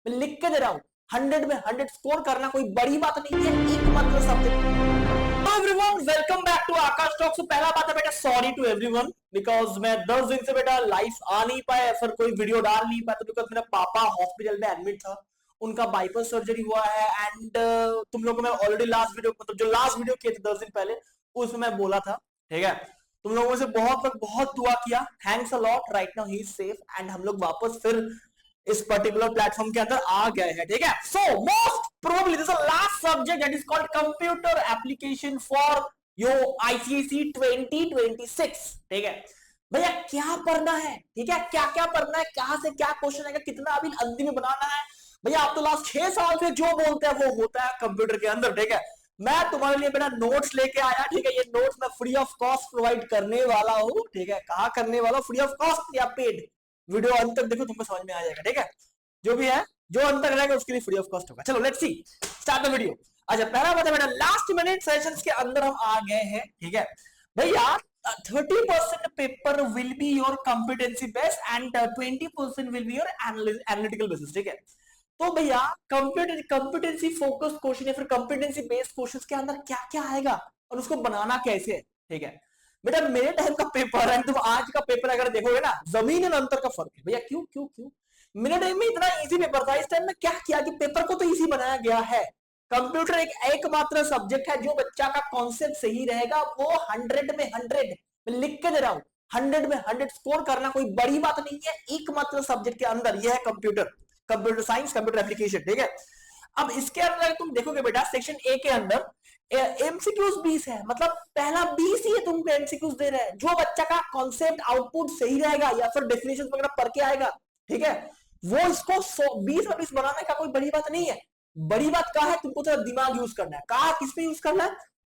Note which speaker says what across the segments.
Speaker 1: मैं लिख के दे रहा हूं। 100 में 100 स्कोर करना कोई बड़ी बात नहीं है, एकमात्र subject. Everyone welcome back to Aakash talk. से पहला बात है बेटा, सॉरी टू एवरीवन बिकॉज मैं 10 दिन से बेटा लाइव आ नहीं पाया, फिर कोई वीडियो डाल नहीं पाया बिकॉज मेरा पापा हॉस्पिटल में एडमिट था, उनका बाईपास सर्जरी हुआ है। एंड तुम लोगों को मैं ऑलरेडी लास्ट वीडियो, मतलब जो लास्ट वीडियो किए थे 10 दिन पहले, उसमें मैं बोला था, ठीक है। तुम लोगों से बहुत दुआ किया, thanks a lot. Right now he is safe and हम लोग वापस फिर इस पर्टिकुलर प्लेटफॉर्म के अंदर आ गए हैं, ठीक है। So most probably this is last subject that is called computer application for your ICSE 2026, ठीक है। भैया क्या पढ़ना है, ठीक है, क्या क्या पढ़ना है, कहां से क्या क्वेश्चन आएगा, कितना अभी अंतिम में बनाना है। भैया आप तो लास्ट 6 साल से जो बोलते हैं वो होता है कंप्यूटर के अंदर, ठीक है। मैं तुम्हारे लिए बेटा नोट्स लेके आया, ठीक है। ये नोट्स मैं फ्री ऑफ कॉस्ट प्रोवाइड करने वाला हूँ, ठीक है। कहा करने वाला, फ्री ऑफ कॉस्ट या पेड। वीडियो अंत तक देखो, तुमको समझ में आ जाएगा, ठीक है। जो भी है, जो अंत तक रहेगा उसके लिए फ्री ऑफ कॉस्ट होगा। चलो let's see, start the video. अच्छा पहला बात है बेटा, लास्ट मिनट सेशंस के अंदर हम आ गए हैं, ठीक है। भैया 30% paper will be your competency based and 20% will be your analytical basis, ठीक है। तो भैया कॉम्पिटेंसी फोकस क्वेश्चन या फिर कॉम्पिटेंसी बेस्ड क्वेश्चंस के अंदर क्या क्या आएगा और उसको बनाना कैसे है, ठीक है। बेटा मेरे टाइम का पेपर है, तुम आज का पेपर अगर देखोगे ना, जमीन और अंतर का फर्क है भैया। क्यों क्यों क्यों? मेरे टाइम में इतना इजी पेपर था, इस टाइम में क्या किया कि पेपर को तो इजी बनाया गया है। कंप्यूटर एक एकमात्र सब्जेक्ट है जो बच्चा का कॉन्सेप्ट सही रहेगा वो 100 में 100, मैं लिख के दे रहा हूं, 100 में 100 स्कोर करना कोई बड़ी बात नहीं है, एकमात्र सब्जेक्ट के अंदर यह है computer, computer science, computer application, ठीक है। अब इसके अंदर तुम देखोगे बेटा, सेक्शन ए के अंदर एमसीक्यूज 20 है, मतलब पहला 20 ही तुमको एमसीक्यूज दे रहे हैं। जो बच्चा का कॉन्सेप्ट आउटपुट सही रहेगा या फिर डेफिनेशन वगैरह पढ़ के आएगा, ठीक है, वो इसको 20 में 20 बनाने का कोई बड़ी बात नहीं है। बड़ी बात क्या है, तुमको थोड़ा दिमाग यूज करना है। कहा किस पे यूज करना है?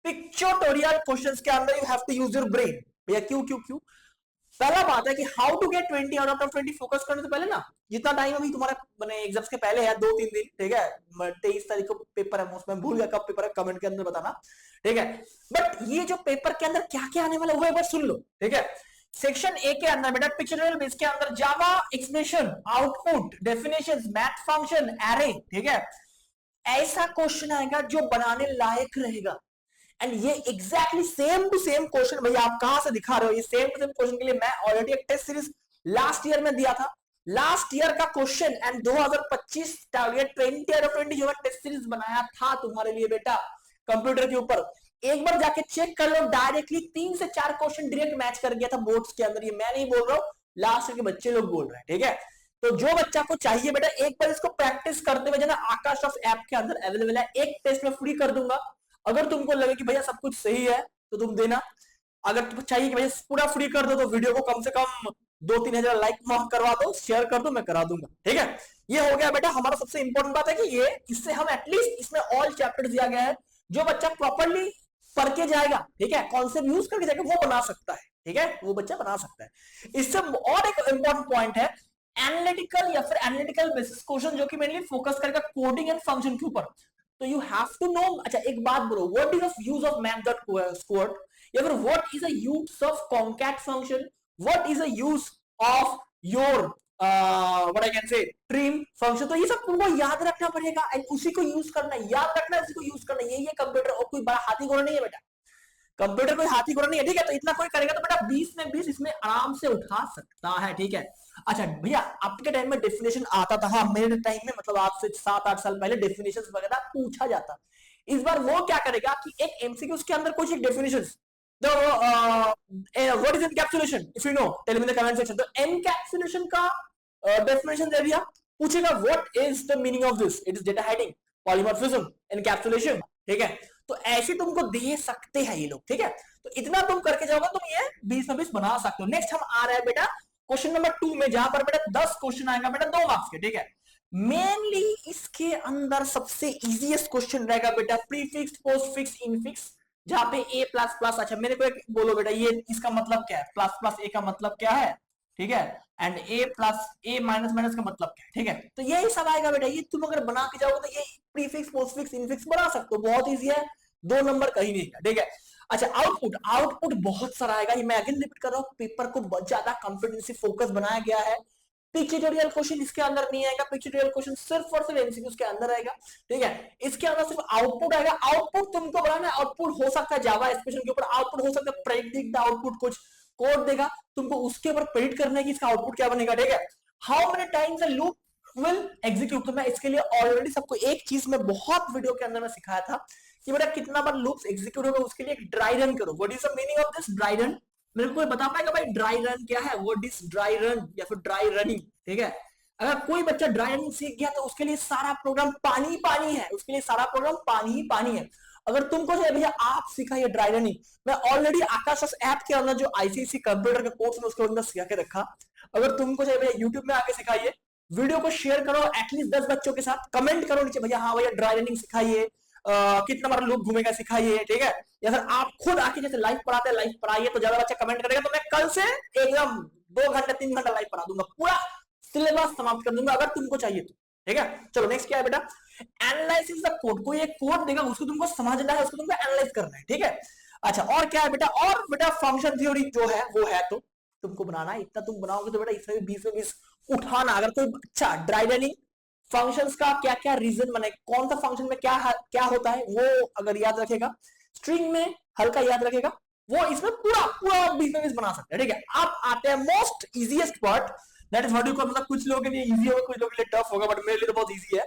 Speaker 1: पिक्चोटोरियल क्वेश्चंस के अंदर you have to use your brain. भैया क्यों क्यों क्यों? पहला बात है कि how to get 20 out of 20 focus करने से पहले ना, जितना टाइम अभी तुम्हारा मैंने एग्जाम्स के पहले है 2-3 दिन, ठीक है। 23 तारीख को पेपर है, उसमें भूल गया कब पेपर है, कमेंट के अंदर बताना, ठीक है। बट ये जो पेपर के अंदर क्या क्या आने वाला है वो एक बार सुन लो, ठीक है। सेक्शन ए के अंदर बेटा पिक्चोरियल बेस के अंदर Java expression, output, definitions, math function, array, ठीक है। ऐसा क्वेश्चन आएगा जो बनाने लायक रहेगा। एंड ये exactly same to same question भैया आप कहां से दिखा रहे हो, ये सेम टू सेम क्वेश्चन के लिए मैं ऑलरेडी एक टेस्ट सीरीज लास्ट ईयर में दिया था। लास्ट ईयर का question and 2025 target 20 out of 20 जो टेस्ट सीरीज बनाया था तुम्हारे लिए बेटा कंप्यूटर के ऊपर, एक बार जाके चेक कर लो। डायरेक्टली 3 से 4 क्वेश्चन डायरेक्ट मैच कर गया था बोर्ड्स के अंदर। ये मैं नहीं बोल रहा हूं, लास्ट ईयर के बच्चे लोग बोल रहे हैं, ठीक है। तो जो बच्चा को चाहिए बेटा एक बार इसको प्रैक्टिस करते हुए जाना, आकाश ऑफ ऐप के अंदर अवेलेबल है। एक टेस्ट में फ्री कर दूंगा, अगर तुमको लगे कि भैया सब कुछ सही है तो तुम देना। अगर तुमको चाहिए कि भैया पूरा फ्री कर दो तो वीडियो को कम से कम 2-3 हजार लाइक करवा दो, शेयर कर दो, मैं करा दूंगा, ठीक है। ये हो गया बेटा हमारा सबसे इंपॉर्टेंट बात है कि ये इससे हम एटलीस्ट इसमें ऑल चैप्टर दिया गया है, जो बच्चा प्रॉपरली पढ़ के जाएगा, ठीक है, कॉन्सेप्ट यूज करके जाएगा, वो बना सकता है, ठीक है, वो बच्चा बना सकता है। इससे और एक इंपॉर्टेंट पॉइंट है एनालिटिकल या फिर एनालिटिकल बेसिस क्वेश्चन, जो कि मेनली फोकस करेगा कोडिंग एंड फंक्शन के ऊपर। तो यू हैव टू नो। अच्छा एक बात बोलो, what is the use of math dot squad, या फिर what is the use of concat function, what is the use of your what I can say trim function. तो ये सब तुमको याद रखना पड़ेगा एंड उसी को यूज करना है, याद रखना है, उसी को यूज करना है। ये कंप्यूटर और कोई बड़ा हाथी घोड़ा नहीं है बेटा, कंप्यूटर कोई हाथी घोड़ा नहीं है, ठीक है। तो इतना कोई करेगा तो बेटा 20 में 20 इसमें आराम से उठा सकता है, ठीक है। अच्छा भैया आपके टाइम में डेफिनेशन आता था, हाँ मेरे टाइम में मतलब आज से 7-8 साल पहले डेफिनेशन वगैरह पूछा जाता। इस बार वो क्या करेगा कि एक एमसीक्यू के अंदर कुछ एक definition, what is encapsulation, if you know tell me in the comment section. तो एनकैप्सुलेशन का डेफिनेशन दे दिया, पूछेगा what is the meaning of this, it is data hiding, polymorphism, encapsulation, ठीक है। तो ऐसे तुमको दे सकते हैं ये लोग, ठीक है। तो इतना तुम करके जाओगे तुम ये 20 में 20 बना सकते हो। नेक्स्ट हम आ रहे हैं बेटा क्वेश्चन नंबर 2 में, जहां पर बेटा 10 क्वेश्चन आएगा बेटा 2 मार्क्स के, ठीक है। मेनली इसके अंदर सबसे इजीएस्ट क्वेश्चन रहेगा बेटा प्रीफिक्स, पोस्टफिक्स, इनफिक्स, जहां पे ए प्लस प्लस। अच्छा मेरे को एक बोलो बेटा, ये इसका मतलब क्या है, प्लस प्लस ए का मतलब क्या है, ठीक है, and A plus A minus minus का मतलब क्या है, ठीक है। तो यही सब आएगा बेटा, ये तुम अगर बना के जाओगे तो ये प्रीफिक्स, पोस्टफिक्स, इनफिक्स बना सकते हो, बहुत इजी है, 2 नंबर कहीं नहीं है, ठीक है। अच्छा आउटपुट, आउटपुट बहुत सारा आएगा, ये मैं अगेन रिपीट कर रहा हूं, पेपर को बहुत ज्यादा कॉम्पिटेंसी फोकस बनाया गया है। पिक्चोरियल क्वेश्चन इसके अंदर नहीं आएगा, पिक्चोरियल क्वेश्चन सिर्फ और सिर्फ एमसीक्यूज के अंदर आएगा, ठीक है। इसके अंदर सिर्फ आउटपुट आएगा, आउटपुट तुमको बनाना है, आउटपुट हो सकता है जावा एक्सप्रेशन के ऊपर, आउटपुट हो सकता है प्रेडिक्ट द आउटपुट, कुछ कोड देगा तुमको उसके ऊपर प्रेडिक्ट करना है कि इसका आउटपुट क्या बनेगा, ठीक है। How many times the loop will execute, तो मैं इसके लिए ऑलरेडी सबको एक चीज में बहुत वीडियो के अंदर में सिखाया था कि बेटा कितना बार लूप्स एग्जीक्यूट होगा, उसके लिए एक ड्राई रन करो। What is the meaning of this dry run? मेरे को कोई बता पाएगा भाई ड्राई रन क्या है? व्हाट इज ड्राई रन या फिर ड्राई रनिंग, ठीक है। अगर कोई बच्चा ड्राई रनिंग सीख गया तो उसके लिए सारा प्रोग्राम पानी पानी है, उसके लिए सारा प्रोग्राम पानी ही पानी है। अगर तुमको जो भैया आप सिखाइए ड्राई रनिंग, मैं ऑलरेडी आकाश ऐप के अंदर जो आईसीसी कंप्यूटर का कोर्स है उसके अंदर सिखा के रखा, अगर तुमको जो भैया यूट्यूब में आके सिखाइए, वीडियो को शेयर करो एटलीस्ट 10 बच्चों के साथ, कमेंट करो नीचे भैया हाँ भैया ड्राई रनिंग सिखाइए, कितना बार लूप घूमेगा सिखाइए, ठीक है। या फिर आप खुद आके जैसे लाइव पढ़ाते हैं लाइव पढ़ाइए, तो ज्यादा बच्चा कमेंट करेगा तो मैं कल से एकदम 2 घंटा 3 घंटा लाइव पढ़ा दूंगा, पूरा सिलेबस समाप्त कर दूंगा अगर तुमको चाहिए तो, ठीक है। चलो नेक्स्ट क्या है बेटा, एनालिसिस द कोड, कोई एक कोड देगा उसको तुमको समझना है, उसको तुमको एनालाइज करना है, ठीक है। अच्छा और क्या है बेटा, और बेटा फंक्शन थ्योरी जो है वो है तो तुमको बनाना है, इतना तुम बनाओगे तो बेटा इसमें 20 में 20 उठाना। अगर कोई अच्छा ड्राई रनिंग फंक्शंस का क्या क्या रीजन बने, कौन सा फंक्शन में क्या होता है वो अगर याद रखेगा, स्ट्रिंग में हल्का याद रखेगा, वो इसमें पूरा पूरा 20 में 20 बना सकते हैं, ठीक है। अब आते हैं most easiest part, that is what you call, मतलब कुछ लोगों के लिए इजी होगा कुछ लोगों के लिए टफ होगा, बट मेरे लिए तो बहुत इजी है,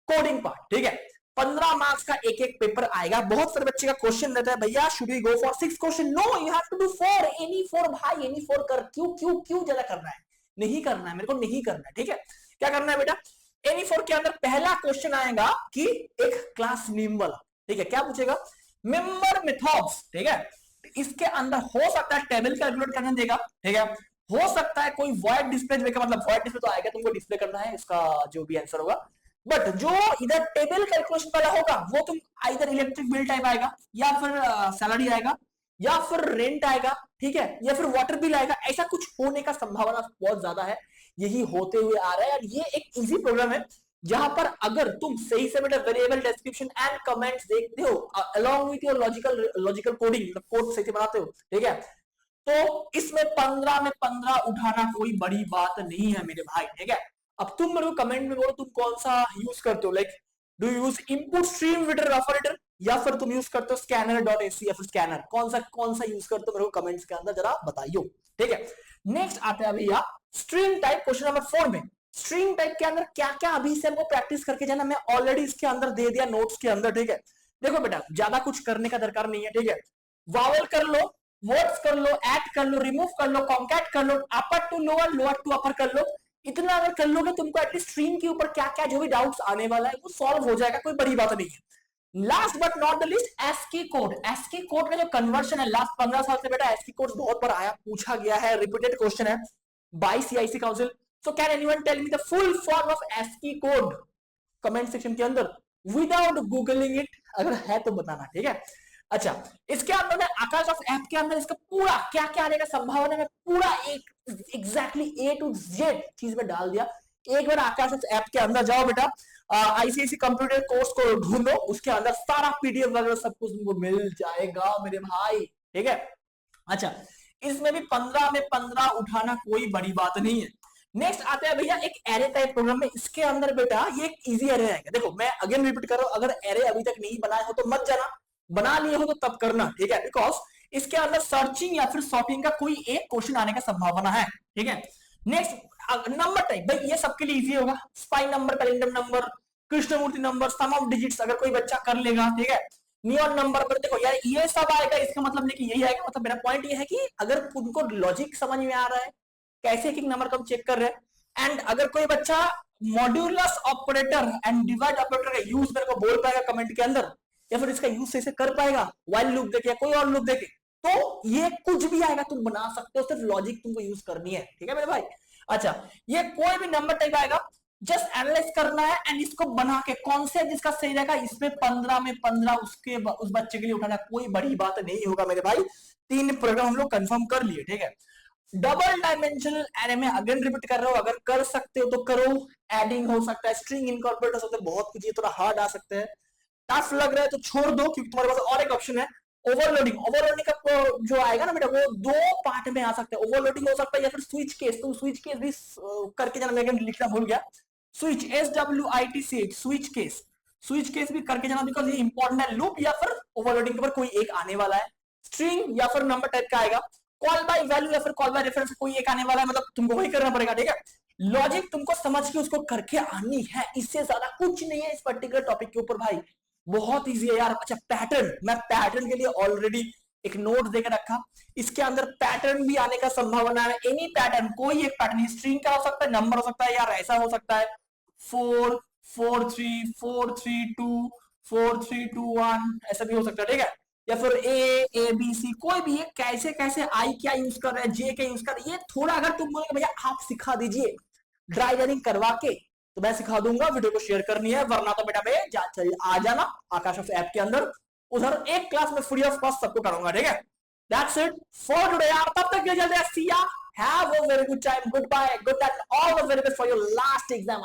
Speaker 1: कोडिंग पार्ट, ठीक है। 15 मार्क्स का एक एक पेपर आएगा, बहुत सारे बच्चे का क्वेश्चन रहता है भैया should we go for 6 question, no you have to do 4, any 4 भाई, एनी 4 कर, क्यों क्यों क्यों ज्यादा करना है, नहीं करना है, मेरे को नहीं करना है, ठीक है। क्या करना है बेटा, एनी 4 के अंदर पहला क्वेश्चन आएगा कि एक क्लास नेम वाला, ठीक है। क्या पूछेगा, मेंबर मेथड्स, ठीक है। इसके अंदर हो सकता है टेबल कैलकुलेट करने देगा, ठीक है। हो सकता है कोई वॉइड डिस्प्ले देगा, मतलब वॉइड डिस्प्ले तो आएगा, तुमको डिस्प्ले करना है इसका जो भी आंसर होगा, बट जो इधर टेबल कैलकुलेशन वाला होगा वो तुम इधर इलेक्ट्रिक बिल टाइप आएगा, या फिर सैलरी आएगा, या फिर रेंट आएगा, ठीक है, या फिर वाटर बिल आएगा, ऐसा कुछ होने का संभावना बहुत ज्यादा है, यही होते हुए आ रहा है। और ये एक इजी प्रोग्राम है जहां पर अगर तुम सही से बेटा वेरिएबल डिस्क्रिप्शन एंड कमेंट्स देखते हो along with your logical coding, code सही से बनाते हो, ठीक है, तो इसमें 15 में 15 उठाना कोई बड़ी बात नहीं है मेरे भाई, ठीक है। अब तुम मेरे को कमेंट में बोलो तुम कौन सा यूज करते हो, like do you use input stream with buffer editor, या फिर तुम यूज करते हो scanner.ac या फिर स्कैनर, कौन सा यूज करते हो मेरे को कमेंट्स के अंदर जरा बताइयो, ठीक है। नेक्स्ट आते हैं भैया स्ट्रिंग टाइप, क्वेश्चन नंबर 4 में स्ट्रिंग टाइप के अंदर क्या क्या अभी से हमको प्रैक्टिस करके जाना, मैं ऑलरेडी इसके अंदर दे दिया नोट्स के अंदर, ठीक है। देखो बेटा ज्यादा कुछ करने का दरकार नहीं है, ठीक है। वावल कर लो, वर्ड्स कर लो, ऐड कर लो, रिमूव कर लो, कॉन्कैट कर लो, upper to lower, lower to upper कर लो, इतना अगर कर लोगे तुमको एटलीस्ट स्ट्रिंग के ऊपर क्या क्या जो भी डाउट्स आने वाला है वो सॉल्व हो जाएगा, कोई बड़ी बात नहीं है। Last but not the list ASCII code, ASCII code का जो कन्वर्शन है लास्ट 15 साल से बेटा एस्की कोड बहुत बार आया, पूछा गया है, रिपीटेड क्वेश्चन है by CIC council. So can anyone tell me the full form of ASCII code, comment section के अंदर विदाउट गूगलिंग इट, अगर है तो बताना, ठीक है। अच्छा इसके अंदर में आकाश ऑफ ऐप के अंदर इसका पूरा क्या क्या आने का संभावना है पूरा एक एग्जैक्टली A to Z चीज में डाल दिया। एक बार आकाश ऑफ ऐप के अंदर जाओ बेटा, आईसीआईसी कंप्यूटर कोर्स को ढूंढो, उसके अंदर सारा पीडीएफ वगैरह सब कुछ तुमको मिल जाएगा मेरे भाई, ठीक है। अच्छा इसमें भी 15 में 15 उठाना कोई बड़ी बात नहीं है। नेक्स्ट आते हैं भैया एक एरे टाइप प्रोग्राम में, इसके अंदर बेटा ये एक इजी एरे आएगा। देखो मैं अगेन रिपीट कर रहा हूं, अगर एरे अभी तक नहीं बनाए हो तो मत जाना, बना लिए हो तो तब करना, ठीक है, बिकॉज इसके अंदर सर्चिंग या फिर सॉर्टिंग का कोई एक क्वेश्चन आने का संभावना है, ठीक है। नेक्स्ट नंबर टाइप, भाई ये सबके लिए इजी होगा, spy number, calendar number, Krishnamurthy number, sum of digits अगर कोई बच्चा कर लेगा, ठीक है। नियॉन नंबर पर देखो यार ये सब आएगा, इसका मतलब नहीं कि यही आएगा, मतलब मेरा पॉइंट ये है कि अगर उनको लॉजिक समझ में आ रहा है कैसे एक नंबर को हम चेक कर रहे हैं, एंड अगर कोई बच्चा modulus operator and divide operator का यूज मेरे को बोल पाएगा कमेंट के अंदर, या फिर इसका यूज से कर पाएगा व्हाइल लूप देके या कोई और लूप देके, तो ये कुछ भी आएगा तुम बना सकते हो, सिर्फ लॉजिक तुमको यूज करनी है, ठीक है मेरे भाई। अच्छा ये कोई भी नंबर टाइप आएगा जस्ट एनालाइज करना है एंड इसको बना के कौन से जिसका सही रहेगा इसमें 15 में 15 उसके उस बच्चे के लिए उठाना कोई बड़ी बात नहीं होगा मेरे भाई। 3 प्रोग्राम हम लोग कंफर्म कर लिए, ठीक है। डबल डायमेंशनल एरे में अगेन रिपीट कर रहा हूं, अगर कर सकते हो तो करो, एडिंग हो सकता है, स्ट्रिंग इनकॉर्पोरेट हो सकता है, बहुत कुछ ये थोड़ा हार्ड आ सकते हैं, टफ लग रहा है तो छोड़ दो क्योंकि तुम्हारे पास और एक ऑप्शन है ओवरलोडिंग, ओवरलोडिंग का जो आएगा ना बेटा वो दो पार्ट में आ सकता है, ओवरलोडिंग हो सकता है या फिर स्विच केस। तो स्विच केस भी करके जाना, मैं लिखना भूल गया, switch SWITCH, switch case, switch case भी करके जाना बिकॉज ये इंपॉर्टेंट है। लूप या फिर ओवरलोडिंग के ऊपर कोई एक आने वाला है, स्ट्रिंग या फिर नंबर टाइप का आएगा, कॉल बाय वैल्यू या फिर कॉल बाय रेफरेंस कोई एक आने वाला है, मतलब तुमको वही करना पड़ेगा, ठीक है। लॉजिक तुमको समझ के उसको करके आनी है, इससे ज्यादा कुछ नहीं है इस पर्टिकुलर टॉपिक के ऊपर भाई, बहुत इजी है यार। अच्छा पैटर्न, मैं पैटर्न के लिए ऑलरेडी एक नोट देकर रखा, इसके अंदर पैटर्न भी आने का संभावना है। एनी पैटर्न, कोई एक पैटर्न, स्ट्रिंग का हो सकता है, नंबर हो सकता है, यार ऐसा हो सकता है 4 4 3 4 3 2 4 3 2 1, ऐसा भी हो सकता है, ठीक है। या फिर ABC, कोई भी, ये कैसे कैसे आई क्या यूज कर रहे हैं, जे क्या यूज कर रहे हैं, ये थोड़ा अगर तुम बोलोगे भैया आप सिखा दीजिए ड्राई रनिंग करवा के, तो मैं सिखा दूंगा, वीडियो को शेयर करनी है, वरना तो बेटा चलिए आ जाना आकाश ऑफ ऐप के अंदर, उधर एक क्लास में फ्री ऑफ कॉस्ट सबको कराऊंगा, ठीक है। दैट्स इट फॉर टुडे यार, तब तक के लिए चलते हैं, see ya, have a very good time, goodbye, good and all the very best for your last exam.